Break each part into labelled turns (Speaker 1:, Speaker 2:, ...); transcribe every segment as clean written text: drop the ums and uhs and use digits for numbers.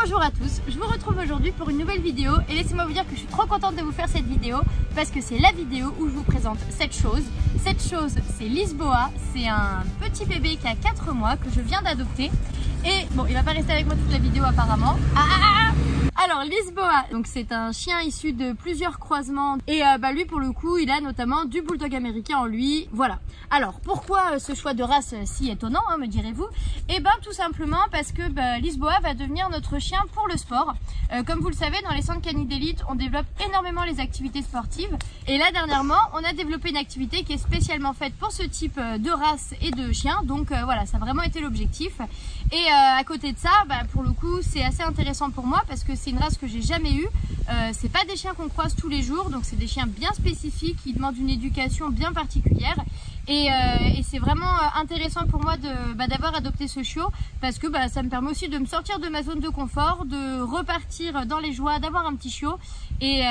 Speaker 1: Bonjour à tous, je vous retrouve aujourd'hui pour une nouvelle vidéo et laissez-moi vous dire que je suis trop contente de vous faire cette vidéo parce que c'est la vidéo où je vous présente cette chose. Cette chose, c'est Lisboa, c'est un petit bébé qui a 4 mois que je viens d'adopter et bon, il va pas rester avec moi toute la vidéo apparemment. Alors Lisboa, donc c'est un chien issu de plusieurs croisements et lui pour le coup il a notamment du bulldog américain en lui, voilà. Alors pourquoi ce choix de race si étonnant hein, me direz-vous? Eh ben tout simplement parce que Lisboa va devenir notre chien pour le sport. Comme vous le savez, dans les centres canines d'élite on développe énormément les activités sportives et là dernièrement on a développé une activité qui est spécialement faite pour ce type de race et de chien, donc voilà, ça a vraiment été l'objectif. Et à côté de ça, pour le coup c'est assez intéressant pour moi parce que c'est une race que j'ai jamais eue. C'est pas des chiens qu'on croise tous les jours, donc c'est des chiens bien spécifiques qui demandent une éducation bien particulière. Et c'est vraiment intéressant pour moi d'avoir adopté ce chiot parce que ça me permet aussi de me sortir de ma zone de confort, de repartir dans les joies, d'avoir un petit chiot. Et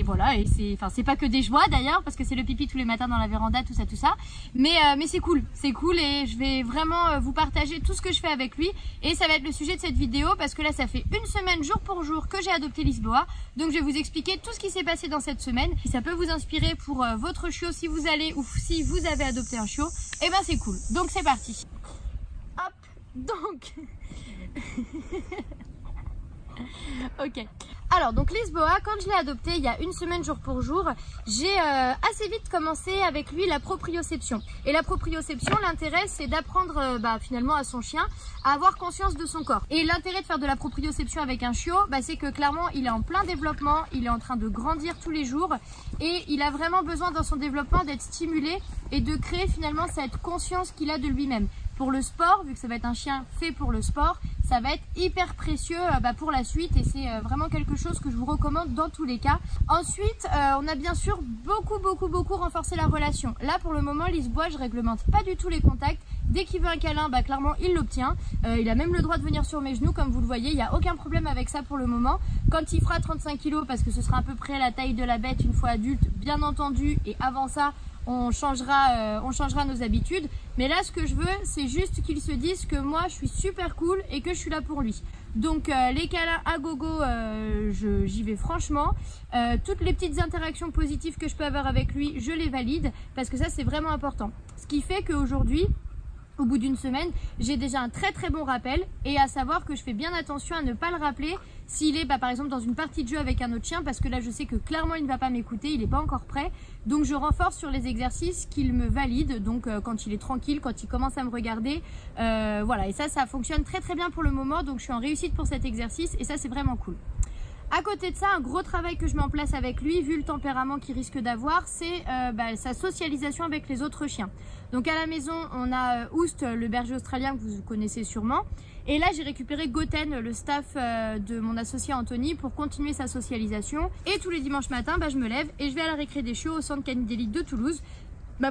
Speaker 1: voilà, et c'est pas que des joies d'ailleurs parce que c'est le pipi tous les matins dans la véranda, tout ça. Mais c'est cool et je vais vraiment vous partager tout ce que je fais avec lui et ça va être le sujet de cette vidéo parce que là ça fait une semaine jour pour jour que j'ai adopté Lisboa. Donc je vais vous expliquer tout ce qui s'est passé dans cette semaine. Si ça peut vous inspirer pour votre chiot si vous allez ou si vous avez adopté un chiot, et c'est cool. Donc c'est parti. Hop, donc ok. Alors donc Lisboa, quand je l'ai adopté il y a une semaine jour pour jour, j'ai assez vite commencé avec lui la proprioception. Et la proprioception, l'intérêt c'est d'apprendre finalement à son chien à avoir conscience de son corps. Et l'intérêt de faire de la proprioception avec un chiot, c'est que clairement il est en plein développement, il est en train de grandir tous les jours et il a vraiment besoin dans son développement d'être stimulé et de créer finalement cette conscience qu'il a de lui-même. Pour le sport, vu que ça va être un chien fait pour le sport, ça va être hyper précieux pour la suite et c'est vraiment quelque chose que je vous recommande dans tous les cas. Ensuite, on a bien sûr beaucoup renforcé la relation. Là pour le moment, Lisboa, je réglemente pas du tout les contacts. Dès qu'il veut un câlin, clairement il l'obtient. Il a même le droit de venir sur mes genoux comme vous le voyez, il n'y a aucun problème avec ça pour le moment. Quand il fera 35 kg, parce que ce sera à peu près la taille de la bête une fois adulte, bien entendu, et avant ça, on changera nos habitudes. Mais là ce que je veux c'est juste qu'il se dise que moi je suis super cool et que je suis là pour lui. Donc les câlins à gogo, j'y vais franchement. Toutes les petites interactions positives que je peux avoir avec lui, je les valide parce que ça c'est vraiment important. Ce qui fait qu'aujourd'hui, au bout d'une semaine, j'ai déjà un très bon rappel et à savoir que je fais bien attention à ne pas le rappeler s'il est par exemple dans une partie de jeu avec un autre chien parce que là je sais que clairement il ne va pas m'écouter, il n'est pas encore prêt. Donc je renforce sur les exercices qu'il me valide, donc quand il est tranquille, quand il commence à me regarder, voilà, et ça fonctionne très bien pour le moment, donc je suis en réussite pour cet exercice et ça c'est vraiment cool. À côté de ça, un gros travail que je mets en place avec lui, vu le tempérament qu'il risque d'avoir, c'est sa socialisation avec les autres chiens. Donc à la maison, on a Oust, le berger australien que vous connaissez sûrement. Et là, j'ai récupéré Goten, le staff de mon associé Anthony, pour continuer sa socialisation. Et tous les dimanches matins, je me lève et je vais à la récré des chiots au centre canine d'élite de Toulouse.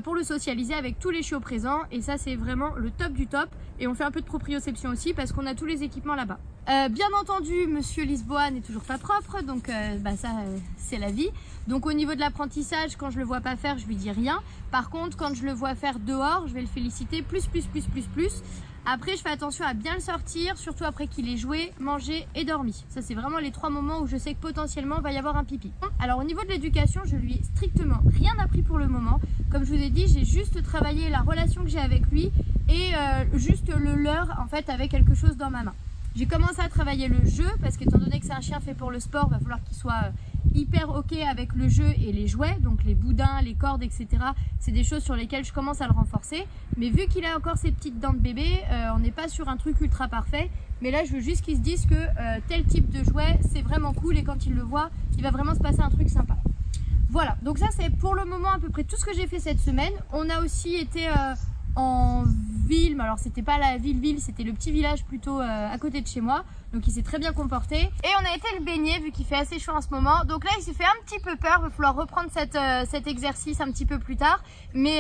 Speaker 1: Pour le socialiser avec tous les chiots présents et ça c'est vraiment le top du top et on fait un peu de proprioception aussi parce qu'on a tous les équipements là-bas. Bien entendu monsieur Lisboa n'est toujours pas propre donc ça c'est la vie. Donc au niveau de l'apprentissage, quand je le vois pas faire je lui dis rien. Par contre quand je le vois faire dehors je vais le féliciter plus. Après je fais attention à bien le sortir, surtout après qu'il ait joué, mangé et dormi. Ça c'est vraiment les 3 moments où je sais que potentiellement il va y avoir un pipi. Alors au niveau de l'éducation je lui ai strictement rien appris pour le moment. Comme je vous ai dit, j'ai juste travaillé la relation que j'ai avec lui et juste le leurre en fait avec quelque chose dans ma main. J'ai commencé à travailler le jeu parce qu'étant donné que c'est un chien fait pour le sport, il va falloir qu'il soit hyper ok avec le jeu et les jouets, donc les boudins, les cordes, etc. C'est des choses sur lesquelles je commence à le renforcer. Mais vu qu'il a encore ses petites dents de bébé, on n'est pas sur un truc ultra parfait. Mais là, je veux juste qu'il se dise que tel type de jouet, c'est vraiment cool et quand il le voit, il va vraiment se passer un truc sympa. Voilà, donc ça c'est pour le moment à peu près tout ce que j'ai fait cette semaine. On a aussi été en ville, mais alors c'était pas la ville, c'était le petit village plutôt à côté de chez moi. Donc il s'est très bien comporté. Et on a été le baigner vu qu'il fait assez chaud en ce moment. Donc là il s'est fait un petit peu peur, il va falloir reprendre cet exercice un petit peu plus tard. Mais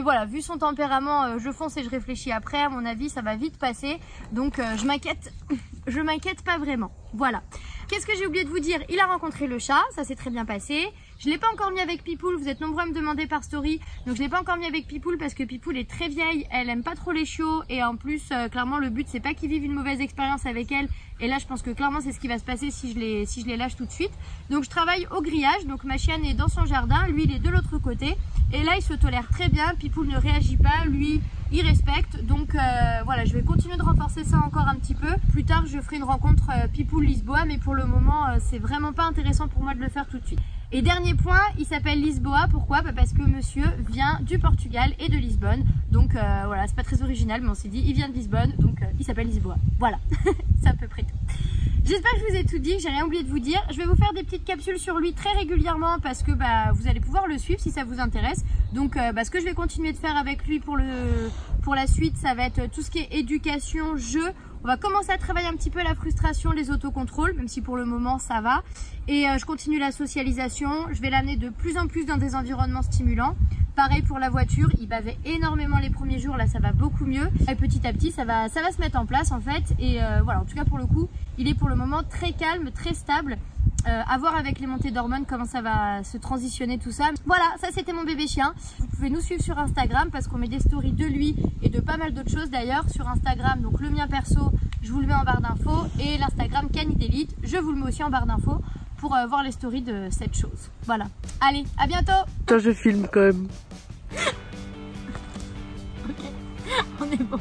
Speaker 1: voilà, vu son tempérament, je fonce et je réfléchis après. À mon avis ça va vite passer. Donc je m'inquiète pas vraiment. Voilà. Qu'est-ce que j'ai oublié de vous dire? Il a rencontré le chat, ça s'est très bien passé. Je l'ai pas encore mis avec Pipoule, vous êtes nombreux à me demander par story, donc je l'ai pas encore mis avec Pipoule parce que Pipoule est très vieille, elle aime pas trop les chiots et en plus clairement le but c'est pas qu'ils vivent une mauvaise expérience avec elle et là je pense que clairement c'est ce qui va se passer si je les lâche tout de suite. Donc je travaille au grillage, donc ma chienne est dans son jardin, lui il est de l'autre côté et là il se tolère très bien, Pipoule ne réagit pas, lui il respecte, donc voilà, je vais continuer de renforcer ça encore un petit peu. Plus tard je ferai une rencontre Pipoule Lisboa, mais pour le moment c'est vraiment pas intéressant pour moi de le faire tout de suite. Et dernier point, il s'appelle Lisboa, pourquoi? Parce que monsieur vient du Portugal et de Lisbonne, donc voilà, c'est pas très original mais on s'est dit il vient de Lisbonne, donc il s'appelle Lisboa, voilà, c'est à peu près tout. J'espère que je vous ai tout dit, que j'ai rien oublié de vous dire. Je vais vous faire des petites capsules sur lui très régulièrement parce que vous allez pouvoir le suivre si ça vous intéresse. Donc ce que je vais continuer de faire avec lui pour la suite, ça va être tout ce qui est éducation, jeu. On va commencer à travailler un petit peu la frustration, les autocontrôles, même si pour le moment ça va. Et je continue la socialisation, je vais l'amener de plus en plus dans des environnements stimulants. Pareil pour la voiture, il bavait énormément les premiers jours, là ça va beaucoup mieux. Et petit à petit ça va se mettre en place en fait. Et voilà, en tout cas pour le coup, il est pour le moment très calme, très stable. À voir avec les montées d'hormones comment ça va se transitionner tout ça. Voilà, ça c'était mon bébé chien. Vous pouvez nous suivre sur Instagram parce qu'on met des stories de lui et de pas mal d'autres choses d'ailleurs sur Instagram. Donc le mien perso, je vous le mets en barre d'infos et l'Instagram Canidelite, je vous le mets aussi en barre d'infos pour voir les stories de cette chose. Voilà, allez, à bientôt.
Speaker 2: Putain, je filme quand même.
Speaker 1: Ok, on est bon.